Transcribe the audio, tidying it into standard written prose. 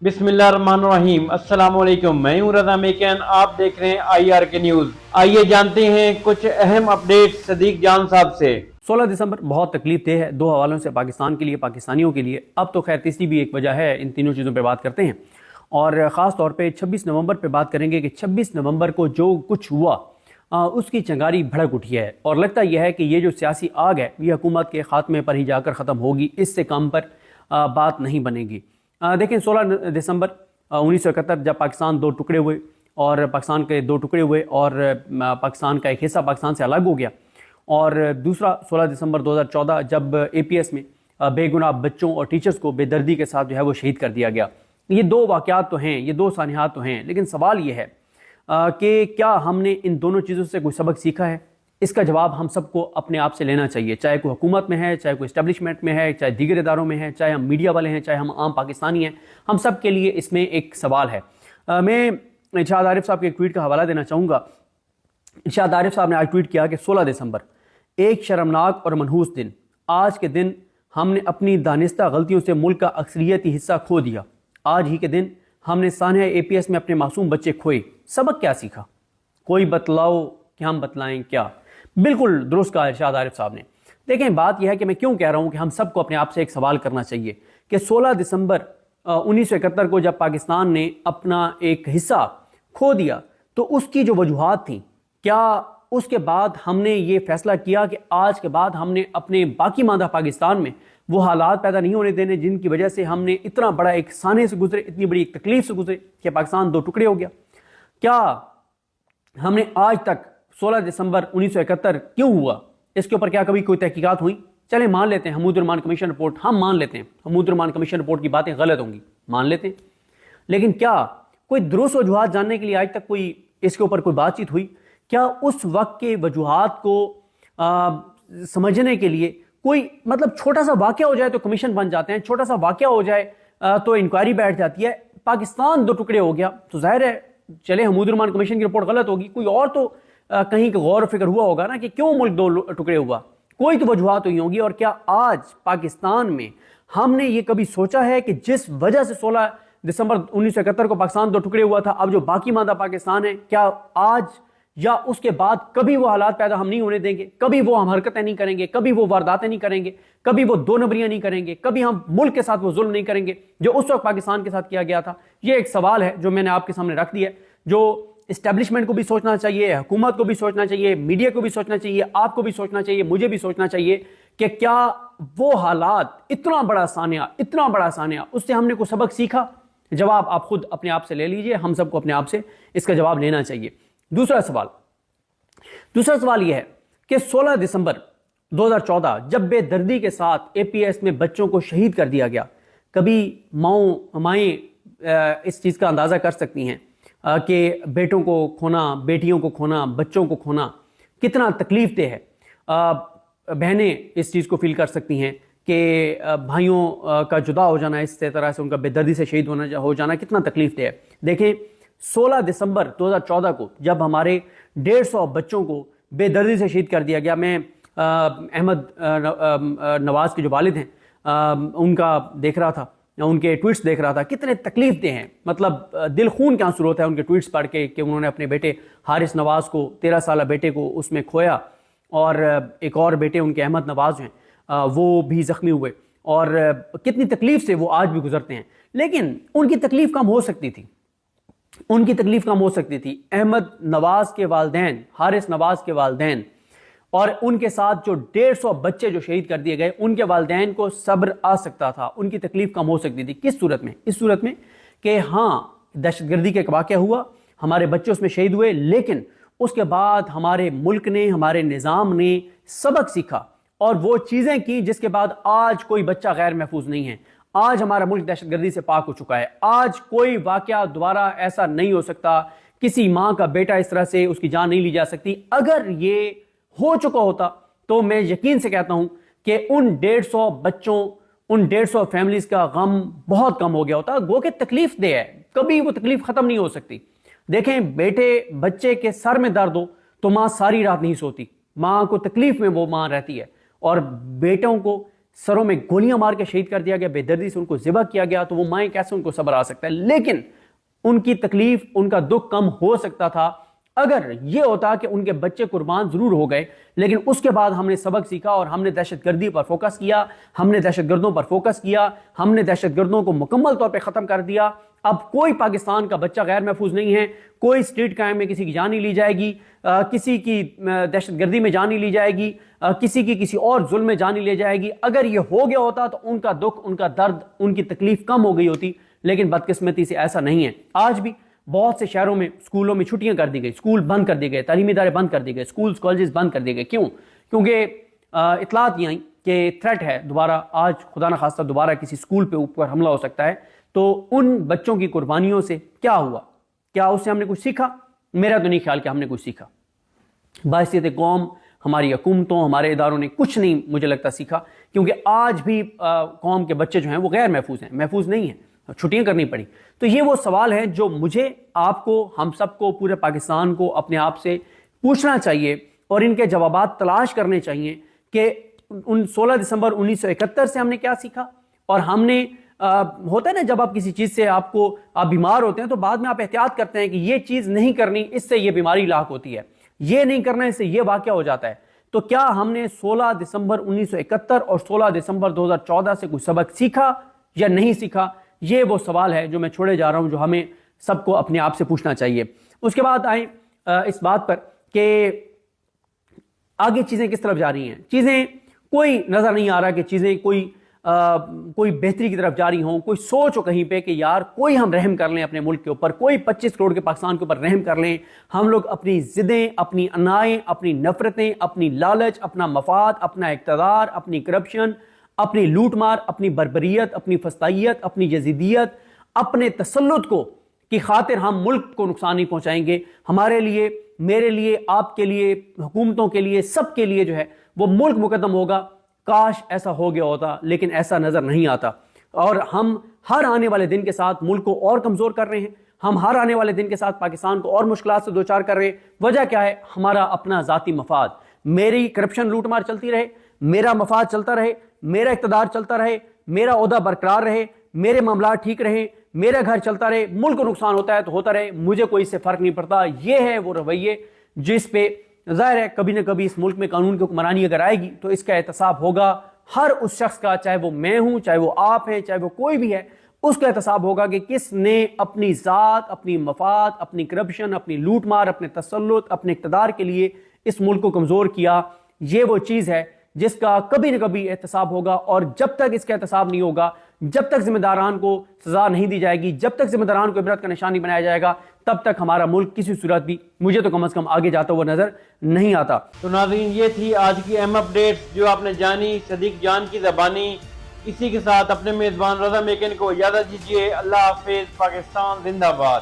बिस्मिल्लाहिर्रहमानिर्रहीम। अस्सलाम वालेकुम। मैं हूं रज़ा मेकन, आप देख रहे हैं IR के न्यूज़। आइए जानते हैं कुछ अहम अपडेट सदीक जान साहब से। 16 दिसंबर बहुत तकलीफ देह है दो हवालों से, पाकिस्तान के लिए, पाकिस्तानियों के लिए। अब तो खैर तीसरी भी एक वजह है, इन तीनों चीज़ों पे बात करते हैं और ख़ास तौर पे 26 नवंबर पे बात करेंगे कि 26 नवंबर को जो कुछ हुआ उसकी चंगारी भड़क उठी है और लगता यह है कि ये जो सियासी आग है ये हुकूमत के ख़ात्मे पर ही जाकर ख़त्म होगी, इससे कम पर बात नहीं बनेगी। देखें 16 दिसंबर 1971 जब पाकिस्तान दो टुकड़े हुए और पाकिस्तान के दो टुकड़े हुए और पाकिस्तान का एक हिस्सा पाकिस्तान से अलग हो गया, और दूसरा 16 दिसंबर 2014 जब APS में बेगुनाह बच्चों और टीचर्स को बेदर्दी के साथ जो है वो शहीद कर दिया गया। ये दो वाक़यात तो हैं, ये दो सानियात तो हैं, लेकिन सवाल ये है कि क्या हमने इन दोनों चीज़ों से कोई सबक सीखा है? इसका जवाब हम सबको अपने आप से लेना चाहिए, चाहे कोई हुकूमत में है, चाहे कोई इस्टेब्लिशमेंट में है, चाहे दीगर इदारों में है, चाहे हम मीडिया वाले हैं, चाहे हम आम पाकिस्तानी हैं, हम सब के लिए इसमें एक सवाल है। मैं इरशाद आरिफ साहब के एक ट्वीट का हवाला देना चाहूँगा। इरशाद आरिफ साहब ने आज ट्वीट किया कि 16 दिसंबर एक शर्मनाक और मनहूस दिन। आज के दिन हमने अपनी दानिस्ता गलतियों से मुल्क का अक्सरियती हिस्सा खो दिया। आज ही के दिन हमने सानहा APS में अपने मासूम बच्चे खोए। सबक क्या सीखा? कोई बतलाओ कि हम बतलाएं क्या? बिल्कुल दुरुस्त कहा इरशाद आरिफ साहब ने। देखें बात यह है कि मैं क्यों कह रहा हूं कि हम सबको अपने आप से एक सवाल करना चाहिए कि 16 दिसंबर 1971 को जब पाकिस्तान ने अपना एक हिस्सा खो दिया तो उसकी जो वजूहात थी, क्या उसके बाद हमने ये फैसला किया कि आज के बाद हमने अपने बाकी मादा पाकिस्तान में वो हालात पैदा नहीं होने देने जिनकी वजह से हमने इतना बड़ा एक साने से गुजरे, इतनी बड़ी एक तकलीफ से गुजरे कि पाकिस्तान दो टुकड़े हो गया? क्या हमने आज तक 16 दिसंबर 1971 क्यों हुआ, इसके ऊपर क्या कभी कोई तहकीकात हुई? चले मान लेते हैं हमूद-उर-रहमान कमीशन रिपोर्ट, हम मान लेते हैं हमूद-उर-रहमान कमीशन रिपोर्ट की बातें गलत होंगी, मान लेते हैं, लेकिन क्या कोई दुरुस्त वजूहात जानने के लिए आज तक कोई इसके ऊपर कोई बातचीत हुई? क्या उस वक्त के वजूहात को समझने के लिए कोई मतलब छोटा सा वाक़या हो जाए तो कमीशन बन जाते हैं, छोटा सा वाक़या हो जाए तो इंक्वायरी बैठ जाती है? पाकिस्तान दो टुकड़े हो गया तो जाहिर है चले हमूद-उर-रहमान कमीशन की रिपोर्ट गलत होगी, कोई और तो कहीं गौर फिक्र हुआ होगा ना कि क्यों मुल्क दो टुकड़े हुआ, कोई तो वजूहात हुई होगी। और क्या आज पाकिस्तान में हमने ये कभी सोचा है कि जिस वजह से 16 दिसंबर 1971 को पाकिस्तान दो टुकड़े हुआ था, अब जो बाकी मादा पाकिस्तान है, क्या आज या उसके बाद कभी वो हालात पैदा हम नहीं होने देंगे? कभी वो हम हरकतें नहीं करेंगे, कभी वो वारदातें नहीं करेंगे, कभी वो दो नंबरियां नहीं करेंगे, कभी हम मुल्क के साथ वो जुल्म नहीं करेंगे जो उस वक्त पाकिस्तान के साथ किया गया था? ये एक सवाल है जो मैंने आपके सामने रख दिया, जो इस्टेब्लिशमेंट को भी सोचना चाहिए, हुकूमत को भी सोचना चाहिए, मीडिया को भी सोचना चाहिए, आपको भी सोचना चाहिए, मुझे भी सोचना चाहिए कि क्या वो हालात, इतना बड़ा सानिया, उससे हमने कोई सबक सीखा? जवाब आप खुद अपने आप से ले लीजिए, हम सबको अपने आप से इसका जवाब लेना चाहिए। दूसरा सवाल यह है कि 16 दिसंबर 2014 जब बेदर्दी के साथ APS में बच्चों को शहीद कर दिया गया, कभी माएँ इस चीज़ का अंदाज़ा कर सकती हैं कि बेटों को खोना, बेटियों को खोना, बच्चों को खोना कितना तकलीफ देह है? बहनें इस चीज़ को फील कर सकती हैं कि भाइयों का जुदा हो जाना, इस तरह से उनका बेदर्दी से शहीद हो जाना कितना तकलीफ देह है। देखें 16 दिसंबर 2014 को जब हमारे 150 बच्चों को बेदर्दी से शहीद कर दिया गया, मैं अहमद नवाज़ के जो वालिद हैं उनका देख रहा था, उनके ट्वीट्स देख रहा था, कितने तकलीफ दे हैं, मतलब दिल खून के आंसू होता है उनके ट्वीट्स पढ़ के कि उन्होंने अपने बेटे हारिस नवाज़ को, 13 साल बेटे को उसमें खोया, और एक और बेटे उनके अहमद नवाज़ हैं वो भी ज़ख्मी हुए, और कितनी तकलीफ से वो आज भी गुजरते हैं। लेकिन उनकी तकलीफ कम हो सकती थी, अहमद नवाज़ के वालिदैन, हारिस नवाज़ के वालिदैन और उनके साथ जो 150 बच्चे जो शहीद कर दिए गए, उनके वालिदैन को सब्र आ सकता था, उनकी तकलीफ कम हो सकती थी। किस सूरत में? इस सूरत में कि हाँ दहशतगर्दी का एक वाक़या हुआ, हमारे बच्चे उसमें शहीद हुए, लेकिन उसके बाद हमारे मुल्क ने, हमारे निज़ाम ने सबक सीखा और वो चीज़ें की जिसके बाद आज कोई बच्चा गैर महफूज नहीं है। आज हमारा मुल्क दहशतगर्दी से पाक हो चुका है। आज कोई वाक़या दोबारा ऐसा नहीं हो सकता, किसी माँ का बेटा इस तरह से उसकी जान नहीं ली जा सकती। अगर ये हो चुका होता तो मैं यकीन से कहता हूं कि उन 150 बच्चों, उन 150 फैमिलीज का गम बहुत कम हो गया होता। गो के तकलीफ दे है, कभी वो तकलीफ खत्म नहीं हो सकती। देखें बच्चे के सर में दर्द हो तो माँ सारी रात नहीं सोती, माँ को तकलीफ में वो माँ रहती है, और बेटों को سروں میں گولیاں مار کے شہید کر دیا گیا, بے دردی سے ان کو ذبح کیا گیا, تو وہ مائیں کیسے ان کو صبر آ سکتا ہے؟ لیکن ان کی تکلیف, ان کا دکھ کم ہو سکتا تھا اگر یہ ہوتا کہ ان کے بچے قربان ضرور ہو گئے, لیکن اس کے بعد ہم نے سبق سیکھا اور ہم نے دہشت گردی پر فوکس کیا, ہم نے دہشت گردوں پر فوکس کیا, ہم نے دہشت گردوں کو مکمل طور پہ ختم کر دیا. اب کوئی پاکستان کا بچہ غیر محفوظ نہیں ہے, کوئی اسٹریٹ کرائم میں کسی کی جان نہیں لی جائے گی, کسی کی دہشت گردی میں جان نہیں لی جائے گی, کسی کی کسی اور ظلم میں جان نہیں لی جائے گی. اگر یہ ہو گیا ہوتا تو ان کا دکھ, ان کا درد, ان کی تکلیف کم ہو گئی ہوتی, لیکن بدقسمتی سے ایسا نہیں ہے. آج بھی بہت سے شہروں میں اسکولوں میں چھٹیاں کر دی گئی, اسکول بند کر دیے گئے, تعلیمی ادارے بند کر دیے گئے, اسکولز کالجز بند کر دیے گئے. کیوں؟ کیونکہ اطلاعات یہ آئیں کہ تھریٹ ہے دوبارہ, آج خدا نہ خواستہ دوبارہ کسی اسکول پہ اوپر حملہ ہو سکتا ہے. تو ان بچوں کی قربانیوں سے کیا ہوا؟ کیا اس سے ہم نے کچھ سیکھا؟ میرا تو نہیں خیال کہ ہم نے کچھ سیکھا. بحیثیت قوم ہماری حکومتوں, ہمارے اداروں نے کچھ نہیں مجھے لگتا سیکھا, کیونکہ آج بھی قوم کے بچے جو ہیں وہ غیر محفوظ ہیں, محفوظ نہیں ہیں, چھٹیاں کرنی پڑی. تو یہ وہ سوال ہے جو مجھے, آپ کو, ہم سب کو, پورے پاکستان کو اپنے آپ سے پوچھنا چاہیے اور ان کے جوابات تلاش کرنے چاہیے کہ 16 دسمبر 1971 سے ہم نے کیا سیکھا. اور ہم نے ہوتا ہے نا, جب آپ کسی چیز سے آپ بیمار ہوتے ہیں تو بعد میں آپ احتیاط کرتے ہیں کہ یہ چیز نہیں کرنی, اس سے یہ بیماری لاحق ہوتی ہے, یہ نہیں کرنا, اس سے یہ واقعہ ہو جاتا ہے. تو کیا ہم نے 16 دسمبر 1971 اور 16 دسمبر 2014 سے کوئی سبق سیکھا یا نہیں سیکھا؟ یہ وہ سوال ہے جو میں چھوڑے جا رہا ہوں, جو ہمیں سب کو اپنے آپ سے پوچھنا چاہیے. اس کے بعد آئیں اس بات پر کہ آگے چیزیں کس طرف جا رہی ہیں. چیزیں کوئی نظر نہیں آ رہا کہ چیزیں کوئی بہتری کی طرف جاری ہوں. کوئی سوچ ہو کہیں پہ کہ یار کوئی ہم رحم کر لیں اپنے ملک کے اوپر, کوئی 25 کروڑ کے پاکستان کے اوپر رحم کر لیں. ہم لوگ اپنی ضدیں, اپنی انائیں, اپنی نفرتیں, اپنی لالچ, اپنا مفاد, اپنا اقتدار, اپنی کرپشن, اپنی لوٹ مار, اپنی بربریت, اپنی فسطائیت, اپنی یزیدیت, اپنے تسلط کی خاطر ہم ملک کو نقصان نہیں پہنچائیں گے. ہمارے لیے, میرے لیے, آپ کے لیے, حکومتوں کے لیے, سب کے لیے جو ہے وہ ملک مقدم ہوگا. کاش ایسا ہو گیا ہوتا, لیکن ایسا نظر نہیں آتا. اور ہم ہر آنے والے دن کے ساتھ ملک کو اور کمزور کر رہے ہیں. ہم ہر آنے والے دن کے ساتھ پاکستان کو اور مشکلات سے دوچار کر رہے ہیں. وجہ کیا ہے؟ ہمارا اپنا ذاتی مفاد. میری کرپشن لوٹ مار چلتی رہے, میرا مفاد چلتا رہے, میرا اقتدار چلتا رہے, میرا عہدہ برقرار رہے, میرے معاملات ٹھیک رہیں, میرا گھر چلتا رہے, ملک کو نقصان ہوتا ہے تو ہوتا رہے, مجھے کوئی اس سے فرق نہیں پڑتا. یہ ہے وہ رویے جس پہ ظاہر ہے کبھی نہ کبھی اس ملک میں قانون کی حکمرانی اگر آئے گی تو اس کا احتساب ہوگا ہر اس شخص کا, چاہے وہ میں ہوں, چاہے وہ آپ ہیں, چاہے وہ کوئی بھی ہے. اس کا احتساب ہوگا کہ کس نے اپنی ذات, اپنی مفاد, اپنی کرپشن, اپنی لوٹ مار, اپنے تسلط, اپنے اقتدار کے لیے اس ملک کو کمزور کیا. یہ وہ چیز ہے جس کا کبھی نہ کبھی احتساب ہوگا. اور جب تک اس کا احتساب نہیں ہوگا, جب تک ذمہ داران کو سزا نہیں دی جائے گی, جب تک ذمہ داران کو عبرت کا نشان نہیں بنایا جائے گا, تب تک ہمارا ملک کسی صورت بھی, مجھے تو کم از کم, آگے جاتا ہوا نظر نہیں آتا. تو ناظرین, یہ تھی آج کی اہم اپڈیٹ جو آپ نے جانی صدیق جان کی زبانی. اسی کے ساتھ اپنے میزبان رضا میکن کو اجازت دیجیے. اللہ حافظ. پاکستان زندہ باد.